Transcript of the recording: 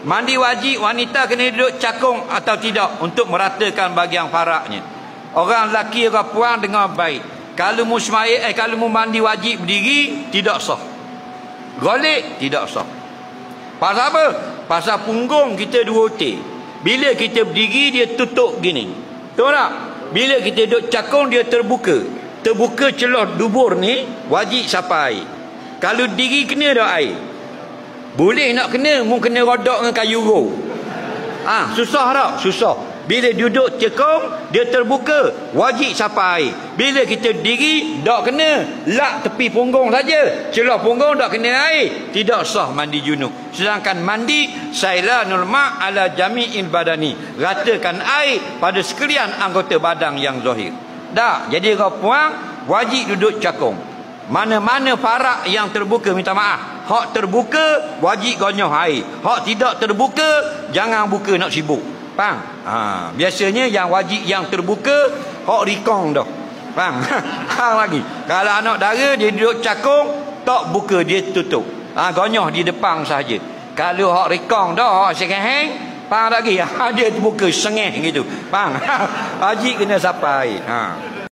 Mandi wajib wanita kena duduk cakung atau tidak untuk meratakan bahagian faraknya. Orang lelaki orang puan dengan baik. Kalau mu kalau mu mandi wajib berdiri tidak sah. Golek tidak sah. Pasal apa? Pasal punggung kita dua otik. Bila kita berdiri dia tutup gini. Tahu tak? Bila kita duduk cakung dia terbuka. Terbuka celah dubur ni wajib sampai air. Kalau diri kena dah air. Boleh nak kena, mu kena rodok dengan kayu ro. Susah tak? Susah. Bila duduk cekung, dia terbuka, wajib sampai air. Bila kita diri, tak kena. Lak tepi punggung saja. Celah punggung tak kena air. Tidak sah mandi junub. Sedangkan mandi sailanul ma' ala jami'il badani. Ratakan air pada sekalian anggota badan yang zahir. Tak. Jadi kau puang, wajib duduk cakung. Mana-mana farak yang terbuka, minta maaf. Hak terbuka, wajib gonyoh air. Hak tidak terbuka, jangan buka nak sibuk. Faham? Biasanya yang wajib yang terbuka, hak rikong dah. Faham? Hang lagi. Kalau anak dara, dia duduk cakung, tak buka, dia tutup. Gonyoh di depan sahaja. Kalau hak rikong dah, hak second hand, faham lagi? Dia buka sengih gitu. Faham? Wajib kena sampai.